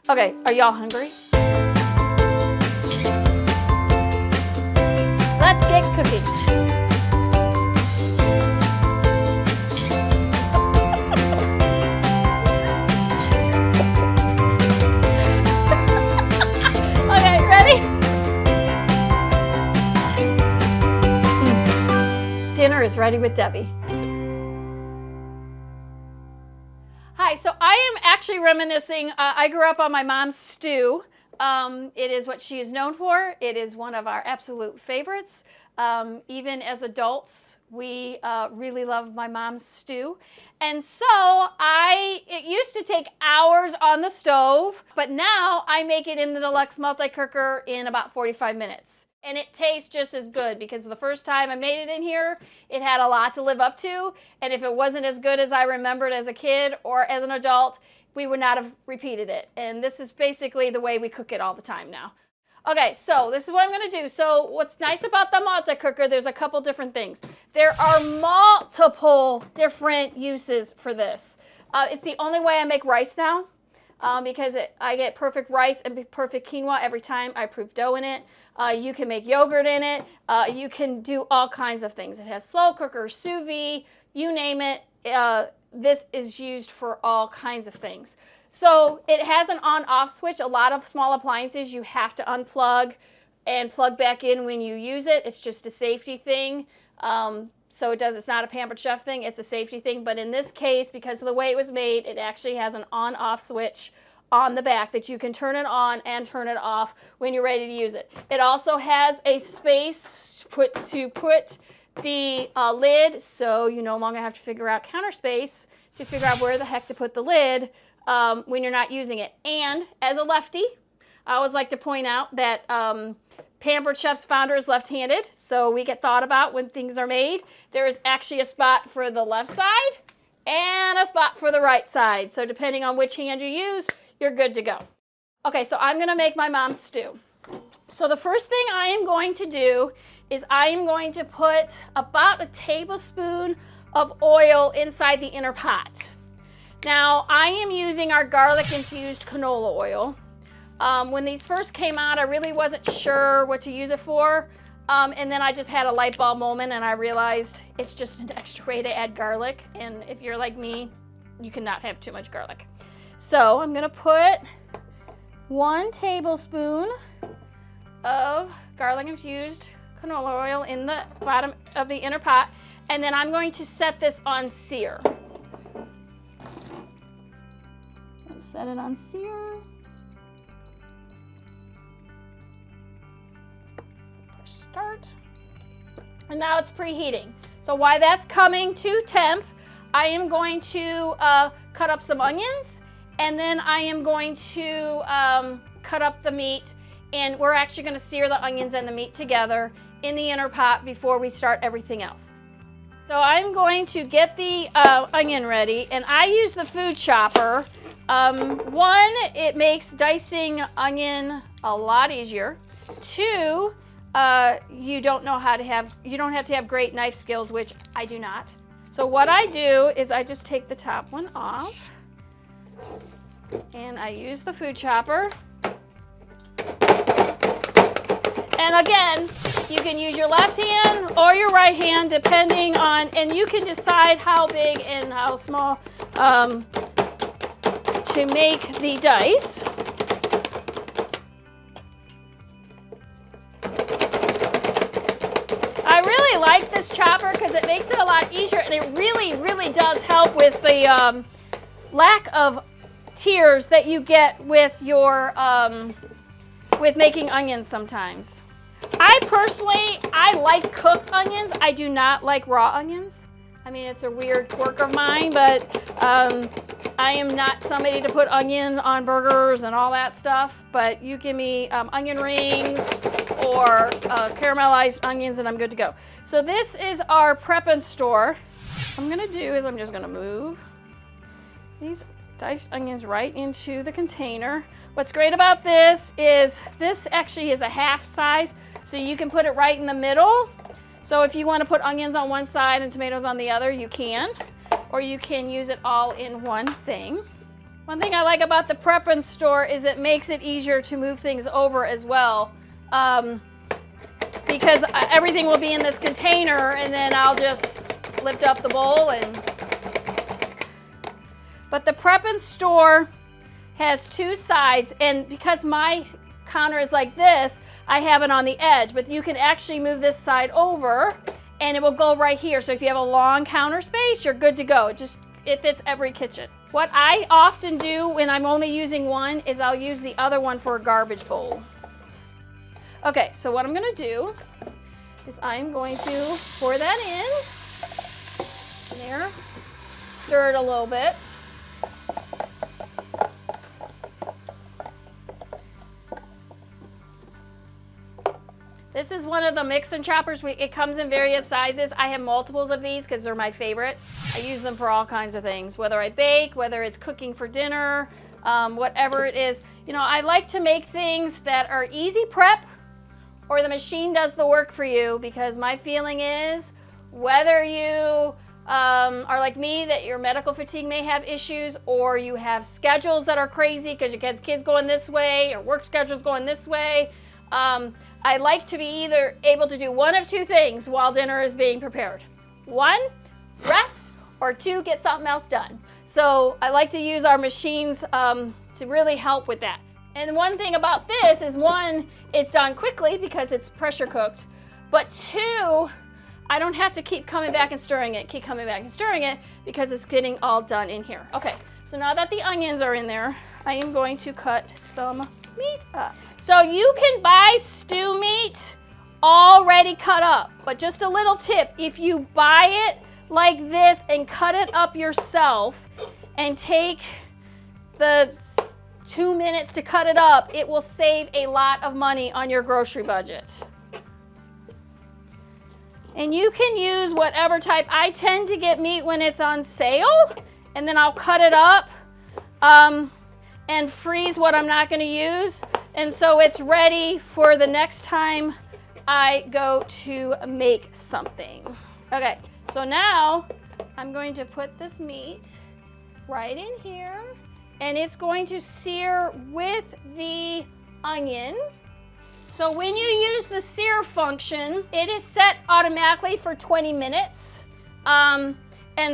Okay, are y'all hungry? Let's get cooking. Okay, ready? Dinner is ready with Debbie. Hi, so I am actually reminiscing. I grew up on my mom's stew. It is what she is known for. It is one of our absolute favorites. Even as adults, we really love my mom's stew. And so it used to take hours on the stove, but now I make it in the deluxe multi-cooker in about 45 minutes. And it tastes just as good because the first time I made it in here, it had a lot to live up to. And if it wasn't as good as I remembered as a kid or as an adult, we would not have repeated it. And this is basically the way we cook it all the time now. Okay, so this is what I'm gonna do. So what's nice about the multi-cooker, there's a couple different things. There are multiple different uses for this. It's the only way I make rice now because I get perfect rice and perfect quinoa every time I proof dough in it. You can make yogurt in it. You can do all kinds of things. It has slow cooker, sous vide, you name it. This is used for all kinds of things. So it has an on-off switch. A lot of small appliances you have to unplug and plug back in when you use it. It's just a safety thing. So it's not a Pampered Chef thing, it's a safety thing. But in this case, because of the way it was made, it actually has an on-off switch on the back that you can turn it on and turn it off when you're ready to use it. It also has a space to put the lid, so you no longer have to figure out counter space to figure out where the heck to put the lid when you're not using it. And as a lefty, I always like to point out that Pampered Chef's founder is left-handed, so we get thought about when things are made. There is actually a spot for the left side and a spot for the right side. So depending on which hand you use, you're good to go. Okay, so I'm gonna make my mom's stew. So the first thing I am going to do is I am going to put about a tablespoon of oil inside the inner pot. Now, I am using our garlic-infused canola oil. When these first came out, I really wasn't sure what to use it for. And then I just had a light bulb moment and I realized it's just an extra way to add garlic. And if you're like me, you cannot have too much garlic. So I'm gonna put 1 tablespoon of garlic-infused canola oil in the bottom of the inner pot. And then I'm going to set this on sear. Set it on sear. Start. And now it's preheating. So while that's coming to temp, I am going to cut up some onions, and then I am going to cut up the meat, and we're actually going to sear the onions and the meat together in the inner pot before we start everything else. So I'm going to get the onion ready, and I use the food chopper. One, it makes dicing onion a lot easier. 2, you don't have to have great knife skills, which I do not. So what I do is I just take the top one off, and I use the food chopper. And again, you can use your left hand or your right hand depending on, and you can decide how big and how small to make the dice. I really like this chopper because it makes it a lot easier, and it really, really does help with the lack of tears that you get with your with making onions sometimes. I like cooked onions. I do not like raw onions. I mean, it's a weird quirk of mine, but I am not somebody to put onions on burgers and all that stuff. But you give me onion rings or caramelized onions and I'm good to go. So this is our prep and store. What I'm gonna do is I'm just gonna move these diced onions right into the container. What's great about this is this actually is a half size, so you can put it right in the middle. So if you want to put onions on one side and tomatoes on the other, you can. Or you can use it all in one thing. One thing I like about the prep and store is it makes it easier to move things over as well. Because everything will be in this container, and then I'll just lift up the bowl but the prep and store has two sides, and because my counter is like this, I have it on the edge, but you can actually move this side over and it will go right here. So if you have a long counter space, you're good to go. It fits every kitchen. What I often do when I'm only using one is I'll use the other one for a garbage bowl. Okay, so what I'm gonna do is I'm going to pour that in there, stir it a little bit. This is one of the mix and choppers. It comes in various sizes. I have multiples of these because they're my favorite. I use them for all kinds of things, whether I bake, whether it's cooking for dinner, whatever it is. You know, I like to make things that are easy prep or the machine does the work for you, because my feeling is whether you are like me, that your medical fatigue may have issues, or you have schedules that are crazy because your kids going this way or work schedules going this way. I like to be either able to do one of two things while dinner is being prepared. One, rest, or two, get something else done. So I like to use our machines to really help with that. And one thing about this is, one, it's done quickly because it's pressure cooked, but two, I don't have to keep coming back and stirring it, because it's getting all done in here. Okay, so now that the onions are in there, I am going to cut some meat up. So you can buy stew meat already cut up, but just a little tip, if you buy it like this and cut it up yourself and take the 2 minutes to cut it up, it will save a lot of money on your grocery budget. And you can use whatever type. I tend to get meat when it's on sale, and then I'll cut it up and freeze what I'm not going to use. And so it's ready for the next time I go to make something. Okay, so now I'm going to put this meat right in here, and it's going to sear with the onion. So when you use the sear function, it is set automatically for 20 minutes. And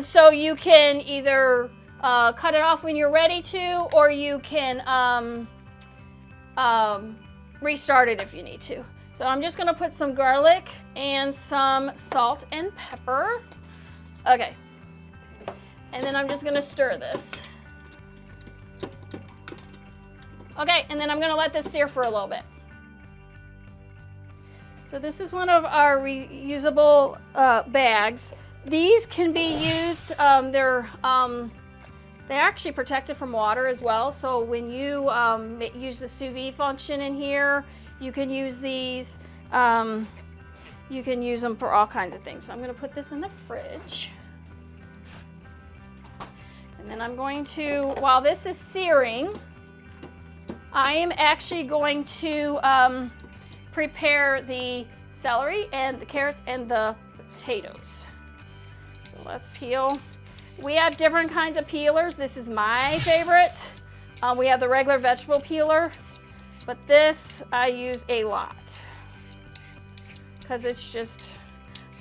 so you can either cut it off when you're ready to, or you can restart it if you need to. So I'm just gonna put some garlic and some salt and pepper. Okay, and then I'm just gonna stir this. Okay, and then I'm gonna let this sear for a little bit. So this is one of our reusable bags. These can be used, they're actually protected from water as well. So when you use the sous vide function in here, you can use these. You can use them for all kinds of things. So I'm gonna put this in the fridge. And then I'm going to, while this is searing, I am actually going to prepare the celery and the carrots and the potatoes. So let's peel. We have different kinds of peelers. This is my favorite. We have the regular vegetable peeler, but this I use a lot because it's just,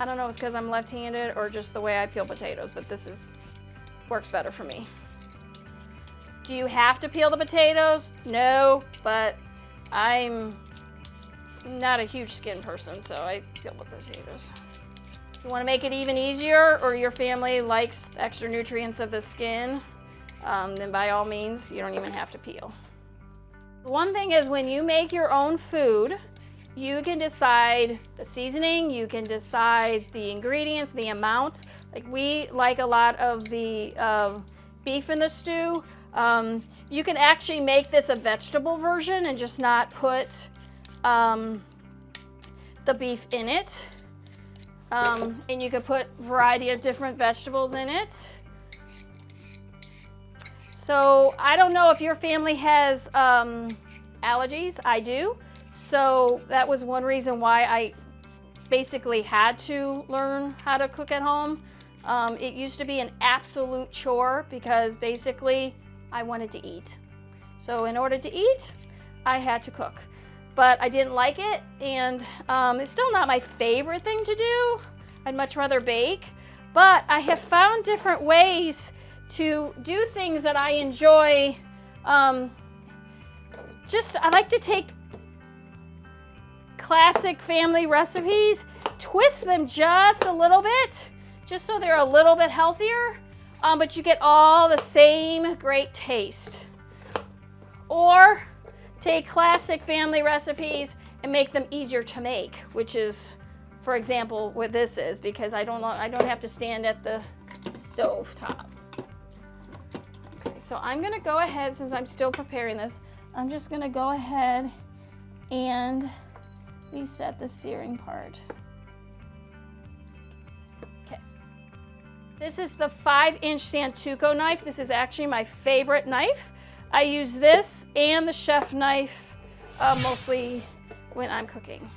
I don't know if it's because I'm left-handed or just the way I peel potatoes, but this works better for me. Do you have to peel the potatoes? No, but I'm not a huge skin person, so I peel the potatoes. If you want to make it even easier, or your family likes the extra nutrients of the skin, then by all means, you don't even have to peel. One thing is, when you make your own food, you can decide the seasoning, you can decide the ingredients, the amount. Like, we like a lot of the beef in the stew. You can actually make this a vegetable version and just not put the beef in it. And you could put a variety of different vegetables in it. So I don't know if your family has allergies. I do. So that was one reason why I basically had to learn how to cook at home. It used to be an absolute chore because basically I wanted to eat. So in order to eat, I had to cook. But I didn't like it, and it's still not my favorite thing to do. I'd much rather bake. But I have found different ways to do things that I enjoy. I like to take classic family recipes, twist them just a little bit, just so they're a little bit healthier, but you get all the same great taste. Or take classic family recipes and make them easier to make, which is, for example, what this is, because I don't have to stand at the stove top. Okay, so I'm gonna go ahead, since I'm still preparing this, I'm just gonna go ahead and reset the searing part. Okay. This is the 5-inch Santoku knife. This is actually my favorite knife. I use this and the chef knife mostly when I'm cooking.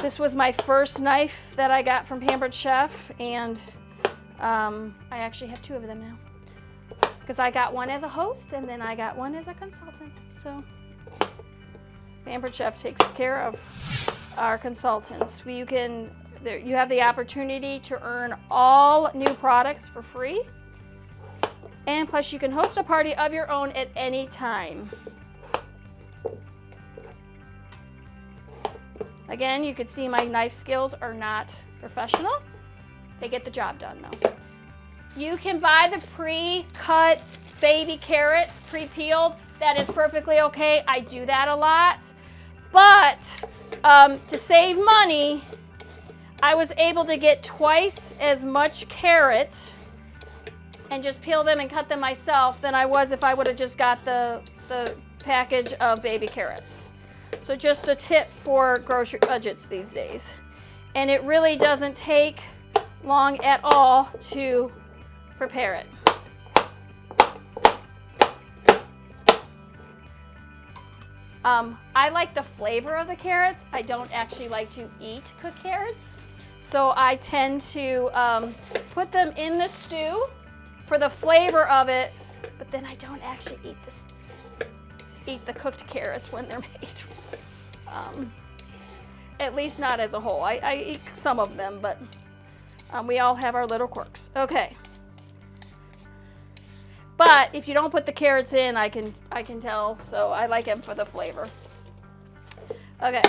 This was my first knife that I got from Pampered Chef, and I actually have 2 of them now, because I got one as a host and then I got one as a consultant. So Pampered Chef takes care of our consultants. You have the opportunity to earn all new products for free, and plus you can host a party of your own at any time. Again, you can see my knife skills are not professional. They get the job done though. You can buy the pre-cut baby carrots, pre-peeled. That is perfectly okay. I do that a lot. But to save money, I was able to get twice as much carrot and just peel them and cut them myself than I was if I would have just got the package of baby carrots. So just a tip for grocery budgets these days. And it really doesn't take long at all to prepare it. I like the flavor of the carrots. I don't actually like to eat cooked carrots. So I tend to put them in the stew for the flavor of it, but then I don't actually eat the cooked carrots when they're made. At least not as a whole. I eat some of them, but we all have our little quirks. Okay. But if you don't put the carrots in, I can tell, so I like them for the flavor. Okay.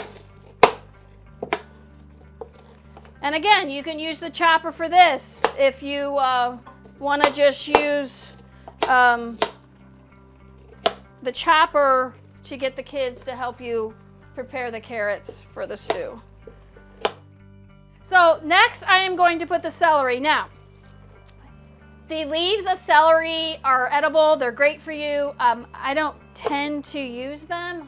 And again, you can use the chopper for this if you want to just use the chopper to get the kids to help you prepare the carrots for the stew. So next I am going to put the celery. Now, the leaves of celery are edible. They're great for you. I don't tend to use them.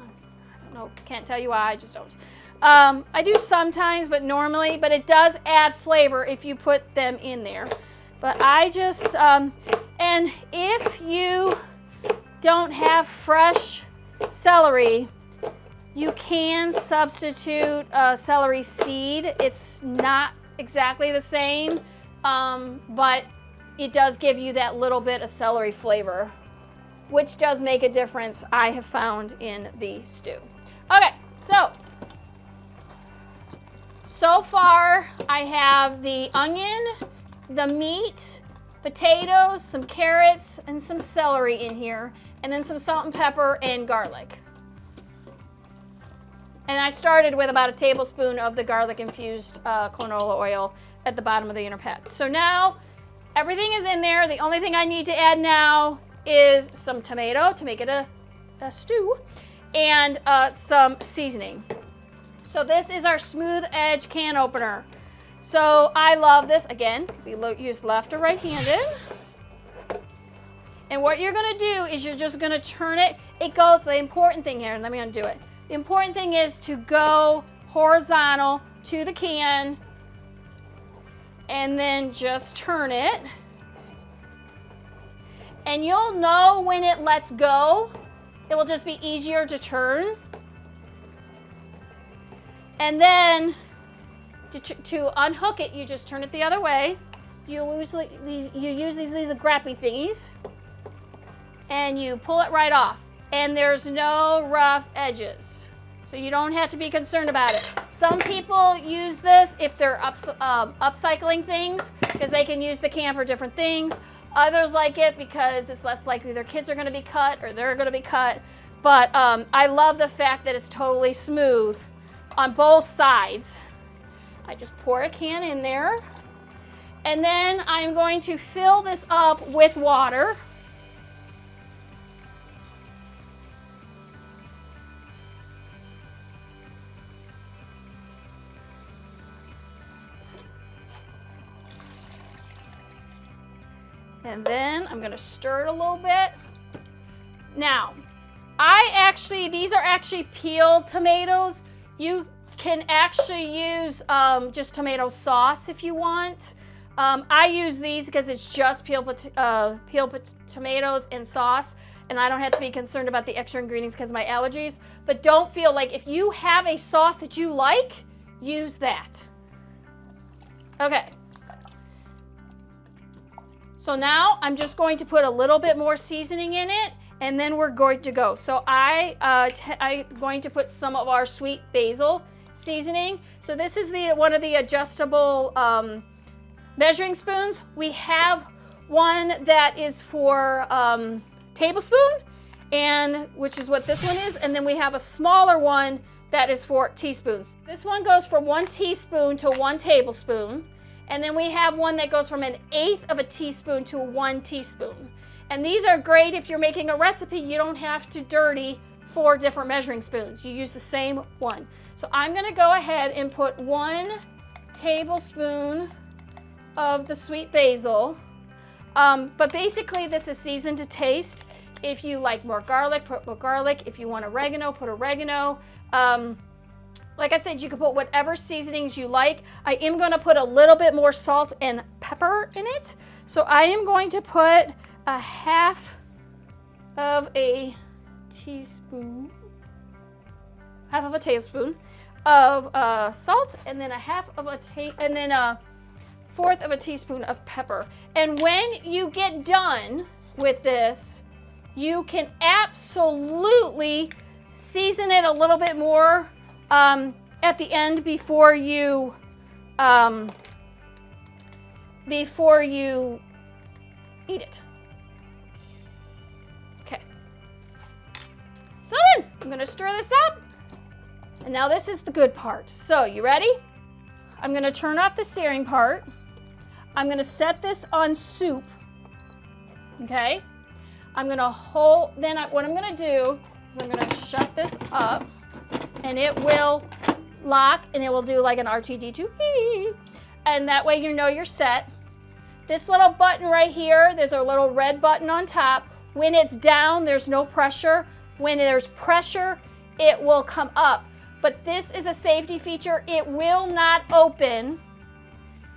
I don't know, can't tell you why, I just don't. I do sometimes, but normally, but it does add flavor if you put them in there. But I just, and if you don't have fresh celery, you can substitute celery seed. It's not exactly the same, but it does give you that little bit of celery flavor, which does make a difference, I have found, in the stew. Okay, so far I have the onion, the meat, potatoes, some carrots, and some celery in here, and then some salt and pepper and garlic. And I started with about a tablespoon of the garlic infused canola oil at the bottom of the inner pat. So now everything is in there. The only thing I need to add now is some tomato to make it a stew, and some seasoning. So this is our smooth edge can opener. So I love this. Again, could be used left or right-handed. And what you're gonna do is you're just gonna turn it. It goes, the important thing here, and let me undo it. The important thing is to go horizontal to the can and then just turn it. And you'll know when it lets go. It will just be easier to turn. And then to unhook it, you just turn it the other way. you use these grappy thingies, and you pull it right off. And there's no rough edges, so you don't have to be concerned about it. Some people use this if they're upcycling things, because they can use the can for different things. Others like it because it's less likely their kids are going to be cut or they're going to be cut. But I love the fact that it's totally smooth on both sides. I just pour a can in there, and then I'm going to fill this up with water. And then I'm going to stir it a little bit. Now, these are actually peeled tomatoes. You can actually use just tomato sauce if you want. I use these because it's just peeled tomatoes and sauce, and I don't have to be concerned about the extra ingredients because of my allergies. But don't feel like if you have a sauce that you like, use that. Okay. So now I'm just going to put a little bit more seasoning in it, and then we're going to go. So I'm going to put some of our sweet basil seasoning. So this is one of the adjustable measuring spoons. We have one that is for tablespoon, which is what this one is, and then we have a smaller one that is for teaspoons. This one goes from 1 teaspoon to 1 tablespoon. And then we have one that goes from 1/8 of a teaspoon to 1 teaspoon. And these are great if you're making a recipe. You don't have to dirty 4 different measuring spoons. You use the same one. So I'm going to go ahead and put 1 tablespoon of the sweet basil. But basically this is seasoned to taste. If you like more garlic, put more garlic. If you want oregano, put oregano. Like I said, you can put whatever seasonings you like. I am going to put a little bit more salt and pepper in it. So I am going to put a half of a tablespoon of salt, and then a 1/4 of a teaspoon of pepper. And when you get done with this, you can absolutely season it a little bit more at the end before you eat it. Okay. So then I'm going to stir this up. And now this is the good part. So you ready? I'm going to turn off the searing part. I'm going to set this on soup. Okay? I'm going to hold, then what I'm going to do is I'm going to shut this up, and it will lock, and it will do like an R2-D2, and that way you know you're set. This little button right here, there's a little red button on top. When it's down, there's no pressure. When there's pressure, it will come up. But this is a safety feature. It will not open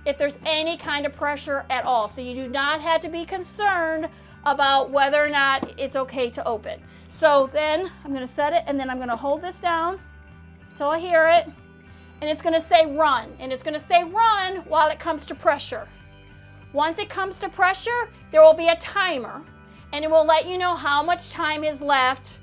if there's any kind of pressure at all. So you do not have to be concerned about whether or not it's okay to open. So then I'm going to set it, and then I'm going to hold this down until I hear it, and it's going to say run, and it's going to say run while it comes to pressure. Once it comes to pressure, there will be a timer, and it will let you know how much time is left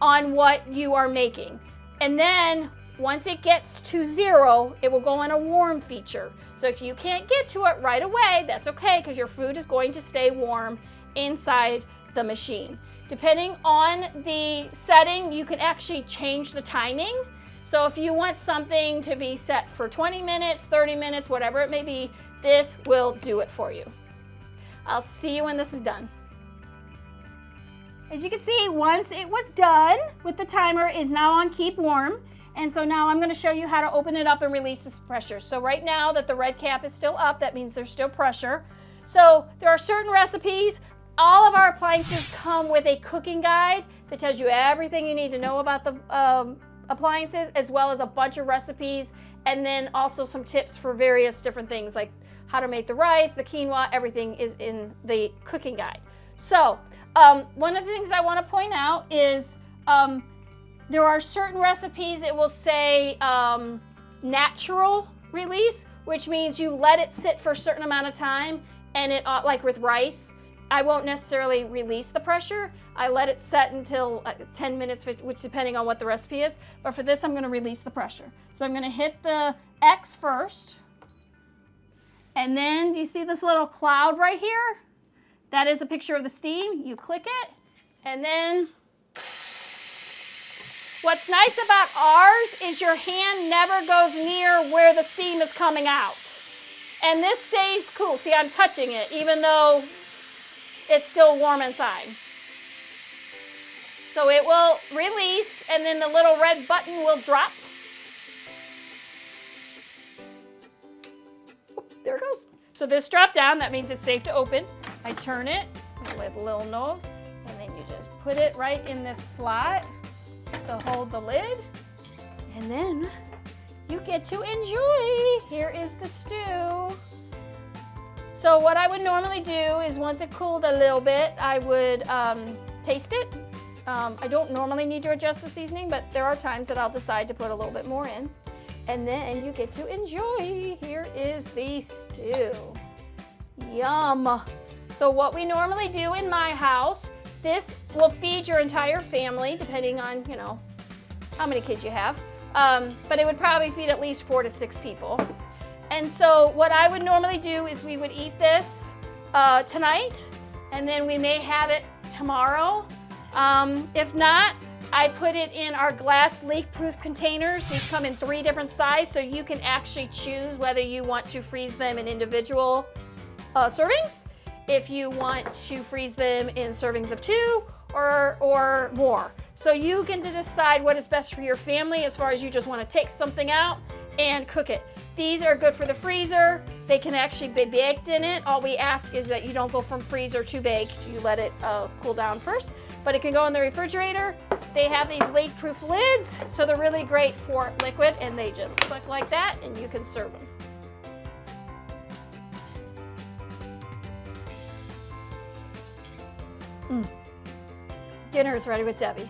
on what you are making. And then once it gets to 0, it will go in a warm feature. So if you can't get to it right away, that's okay, because your food is going to stay warm inside the machine. Depending on the setting, you can actually change the timing. So if you want something to be set for 20 minutes, 30 minutes, whatever it may be, this will do it for you. I'll see you when this is done. As you can see, once it was done with the timer, it's now on keep warm. And so now I'm going to show you how to open it up and release this pressure. So right now that the red cap is still up, that means there's still pressure. So there are certain recipes. All of our appliances come with a cooking guide that tells you everything you need to know about the appliances, as well as a bunch of recipes, and then also some tips for various different things like how to make the rice, the quinoa, everything is in the cooking guide. So one of the things I want to point out is there are certain recipes, it will say natural release, which means you let it sit for a certain amount of time, and it, like with rice, I won't necessarily release the pressure. I let it set until 10 minutes, which depending on what the recipe is. But for this, I'm gonna release the pressure. So I'm gonna hit the X first. And then, do you see this little cloud right here? That is a picture of the steam. You click it, and then what's nice about ours is your hand never goes near where the steam is coming out. And this stays cool. See, I'm touching it, even though it's still warm inside. So it will release, and then the little red button will drop. There it goes. So this dropped down, that means it's safe to open. I turn it with a little nose, and then you just put it right in this slot to hold the lid. And then you get to enjoy. Here is the stew. So what I would normally do is once it cooled a little bit, I would taste it. I don't normally need to adjust the seasoning, but there are times that I'll decide to put a little bit more in. And then you get to enjoy. Here is the stew. Yum. So what we normally do in my house, this will feed your entire family, depending on, you know, how many kids you have. But it would probably feed at least 4 to 6 people. And so what I would normally do is we would eat this tonight, and then we may have it tomorrow. If not, I put it in our glass leak-proof containers. These come in 3 different sizes, so you can actually choose whether you want to freeze them in individual servings, if you want to freeze them in servings of 2 or more. So you can decide what is best for your family as far as you just want to take something out and cook it. These are good for the freezer. They can actually be baked in it. All we ask is that you don't go from freezer to baked. You let it cool down first. But it can go in the refrigerator. They have these leak-proof lids, so they're really great for liquid, and they just click like that, and you can serve them. Dinner is ready with Debbie.